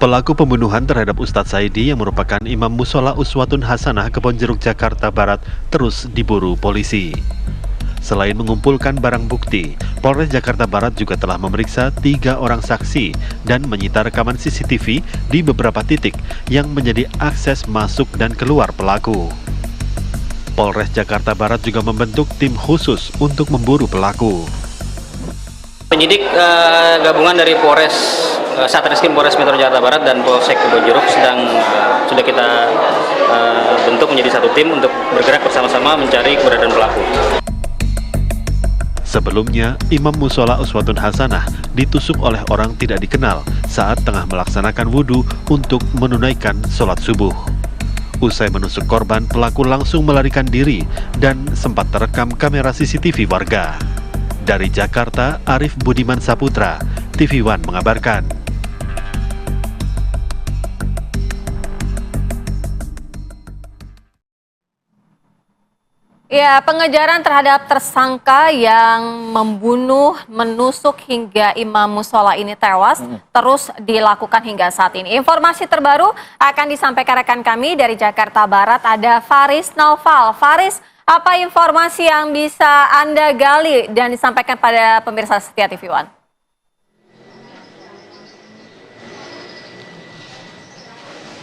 Pelaku pembunuhan terhadap Ustadz Saidi yang merupakan Imam Mushola Uswatun Hasanah Kebonjeruk, Jakarta Barat terus diburu polisi. Selain mengumpulkan barang bukti, Polres Jakarta Barat juga telah memeriksa 3 orang saksi dan menyita rekaman CCTV di beberapa titik yang menjadi akses masuk dan keluar pelaku. Polres Jakarta Barat juga membentuk tim khusus untuk memburu pelaku. Penyidik gabungan dari Polres Satreskrim Polres Metro Jakarta Barat dan Polsek Kebonjeruk sudah kita bentuk menjadi satu tim untuk bergerak bersama-sama mencari keberadaan pelaku. Sebelumnya, Imam Mushola Uswatun Hasanah ditusuk oleh orang tidak dikenal saat tengah melaksanakan wudhu untuk menunaikan sholat subuh. Usai menusuk korban, pelaku langsung melarikan diri dan sempat terekam kamera CCTV warga. Dari Jakarta, Arif Budiman Saputra, TV One mengabarkan. Ya, pengejaran terhadap tersangka yang menusuk hingga Imam Mushola ini tewas terus dilakukan hingga saat ini. Informasi terbaru akan disampaikan rekan kami dari Jakarta Barat, ada Faris Naufal. Faris, apa informasi yang bisa Anda gali dan disampaikan pada pemirsa setia TV One?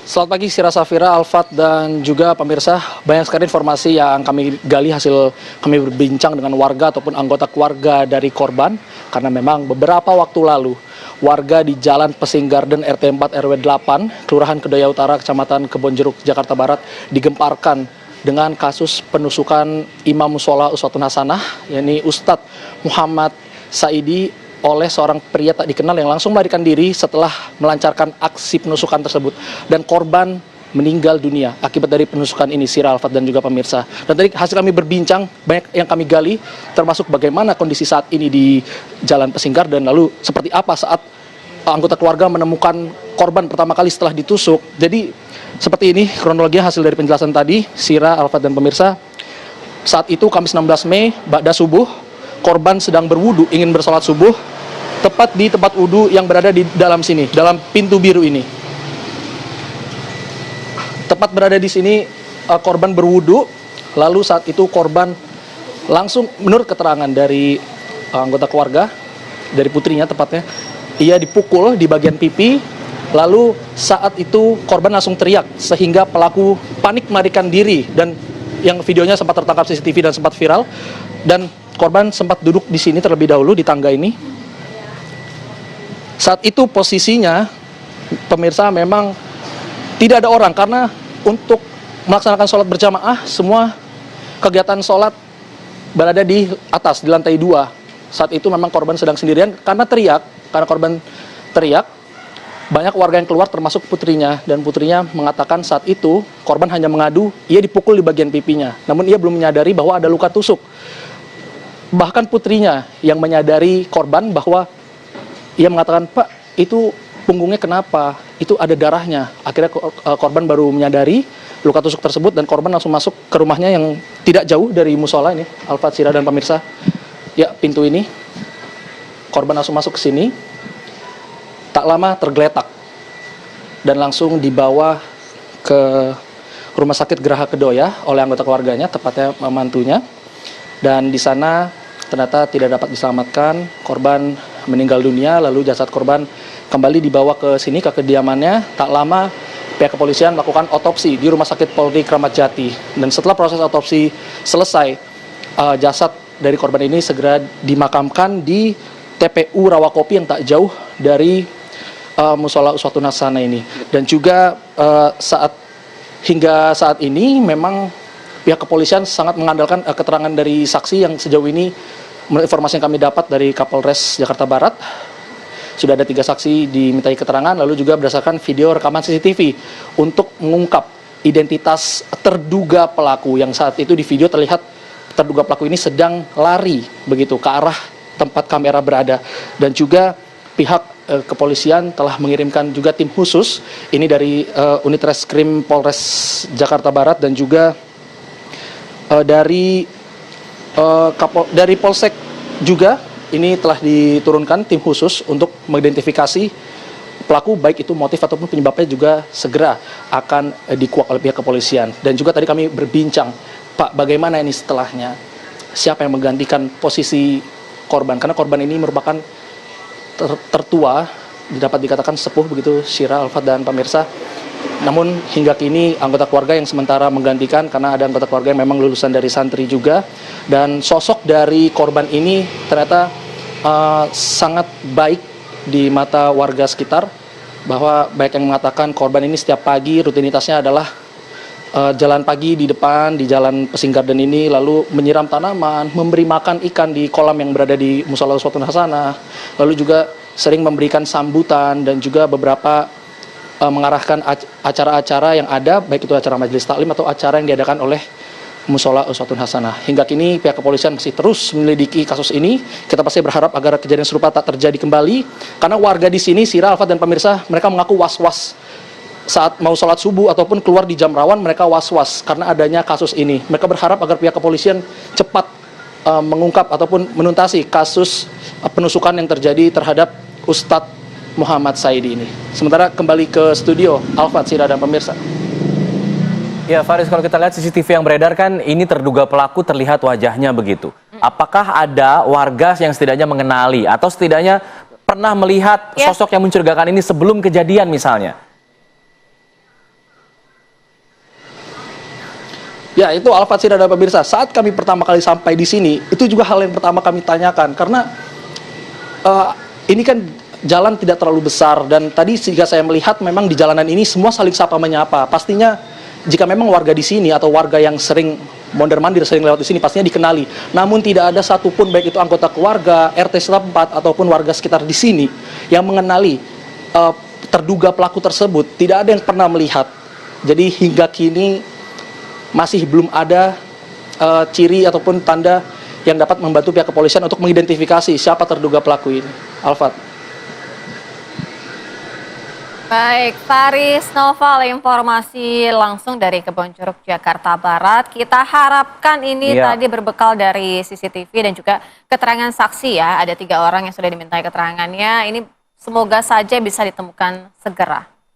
Selamat pagi Sira Safira, Alfat, dan juga pemirsa. Banyak sekali informasi yang kami gali hasil kami berbincang dengan warga ataupun anggota keluarga dari korban. Karena memang beberapa waktu lalu warga di Jalan Pesing Garden RT 4 RW 8, Kelurahan Kedoya Utara, Kecamatan Kebonjeruk, Jakarta Barat digemparkan dengan kasus penusukan Imam Mushola Uswatun Hasanah, yakni Ustadz Muhammad Saidi, oleh seorang pria tak dikenal yang langsung melarikan diri setelah melancarkan aksi penusukan tersebut. Dan korban meninggal dunia akibat dari penusukan ini, Sira, Alfat, dan juga pemirsa. Dan tadi hasil kami berbincang, banyak yang kami gali, termasuk bagaimana kondisi saat ini di Jalan Pesing Garden, lalu seperti apa saat anggota keluarga menemukan korban pertama kali setelah ditusuk. Jadi seperti ini kronologi hasil dari penjelasan tadi, Sira, Alfat, dan pemirsa. Saat itu Kamis 16 Mei, ba'da subuh, korban sedang berwudu, ingin bersolat subuh, tepat di tempat wudu yang berada di dalam sini, dalam pintu biru ini. Tepat berada di sini, korban berwudu, lalu saat itu korban langsung, menurut keterangan dari anggota keluarga, dari putrinya tepatnya, ia dipukul di bagian pipi, lalu saat itu korban langsung teriak, sehingga pelaku panik melarikan diri, dan yang videonya sempat tertangkap CCTV dan sempat viral, dan korban sempat duduk di sini terlebih dahulu di tangga ini. Saat itu posisinya, pemirsa, memang tidak ada orang karena untuk melaksanakan sholat berjamaah, semua kegiatan sholat berada di atas, di lantai 2. Saat itu memang korban sedang sendirian karena korban teriak, banyak warga yang keluar termasuk putrinya, dan putrinya mengatakan saat itu korban hanya mengadu ia dipukul di bagian pipinya, namun ia belum menyadari bahwa ada luka tusuk. Bahkan putrinya yang menyadari korban bahwa ia mengatakan, "Pak, itu punggungnya kenapa? Itu ada darahnya." Akhirnya korban baru menyadari luka tusuk tersebut, dan korban langsung masuk ke rumahnya yang tidak jauh dari musola ini, Alfat, Sira, dan pemirsa. Ya, pintu ini. Korban langsung masuk ke sini. Tak lama tergeletak dan langsung dibawa ke Rumah Sakit Geraha Kedoya oleh anggota keluarganya, tepatnya mantunya. Dan di sana ternyata tidak dapat diselamatkan, korban meninggal dunia, lalu jasad korban kembali dibawa ke sini, ke kediamannya. Tak lama pihak kepolisian melakukan otopsi di Rumah Sakit Polri Kramat Jati. Dan setelah proses otopsi selesai, jasad dari korban ini segera dimakamkan di TPU Rawakopi yang tak jauh dari Mushola Uswatun Hasanah ini. Dan juga hingga saat ini memang pihak kepolisian sangat mengandalkan keterangan dari saksi yang sejauh ini, menurut informasi yang kami dapat dari Kapolres Jakarta Barat, sudah ada 3 saksi dimintai keterangan, lalu juga berdasarkan video rekaman CCTV untuk mengungkap identitas terduga pelaku, yang saat itu di video terlihat terduga pelaku ini sedang lari begitu ke arah tempat kamera berada. Dan juga pihak kepolisian telah mengirimkan juga tim khusus ini dari unit reskrim Polres Jakarta Barat, dan juga dari Polsek juga ini telah diturunkan tim khusus untuk mengidentifikasi pelaku, baik itu motif ataupun penyebabnya juga segera akan dikuak oleh pihak kepolisian. Dan juga tadi kami berbincang, Pak, bagaimana ini setelahnya? Siapa yang menggantikan posisi korban? Karena korban ini merupakan tertua, dapat dikatakan sepuh begitu, Syira, Alfat, dan pemirsa. Namun hingga kini anggota keluarga yang sementara menggantikan, karena ada anggota keluarga yang memang lulusan dari santri juga. Dan sosok dari korban ini ternyata sangat baik di mata warga sekitar, bahwa baik yang mengatakan korban ini setiap pagi rutinitasnya adalah jalan pagi di depan di Jalan Pesing Garden ini, lalu menyiram tanaman, memberi makan ikan di kolam yang berada di Mushola Uswatun Hasanah, lalu juga sering memberikan sambutan dan juga beberapa mengarahkan acara-acara yang ada, baik itu acara majelis taklim atau acara yang diadakan oleh Mushola Uswatun Hasanah. Hingga kini pihak kepolisian masih terus menyelidiki kasus ini. Kita pasti berharap agar kejadian serupa tak terjadi kembali, karena warga di sini, Syira, Alfat, dan pemirsa, mereka mengaku was-was saat mau sholat subuh ataupun keluar di jam rawan. Mereka was-was karena adanya kasus ini. Mereka berharap agar pihak kepolisian cepat mengungkap ataupun menuntaskan kasus penusukan yang terjadi terhadap Ustadz Muhammad Saidi ini. Sementara kembali ke studio, Alfat, Syira, dan pemirsa. Ya, Faris, kalau kita lihat CCTV yang beredar kan ini terduga pelaku terlihat wajahnya begitu. Apakah ada warga yang setidaknya mengenali atau setidaknya pernah melihat sosok yang mencurigakan ini sebelum kejadian misalnya? Ya, itu Alfat, Syira, dan pemirsa. Saat kami pertama kali sampai di sini, itu juga hal yang pertama kami tanyakan, karena ini kan jalan tidak terlalu besar, dan tadi jika saya melihat memang di jalanan ini semua saling sapa menyapa. Pastinya jika memang warga di sini atau warga yang sering mondar-mandir, sering lewat di sini, pastinya dikenali. Namun tidak ada satupun, baik itu anggota keluarga, RT setempat ataupun warga sekitar di sini yang mengenali terduga pelaku tersebut. Tidak ada yang pernah melihat. Jadi hingga kini masih belum ada ciri ataupun tanda yang dapat membantu pihak kepolisian untuk mengidentifikasi siapa terduga pelaku ini. Alfat. Baik, Faris Noval, informasi langsung dari Kebonjeruk, Jakarta Barat. Kita harapkan ini tadi berbekal dari CCTV dan juga keterangan saksi ya. Ada 3 orang yang sudah dimintai keterangannya. Ini semoga saja bisa ditemukan segera.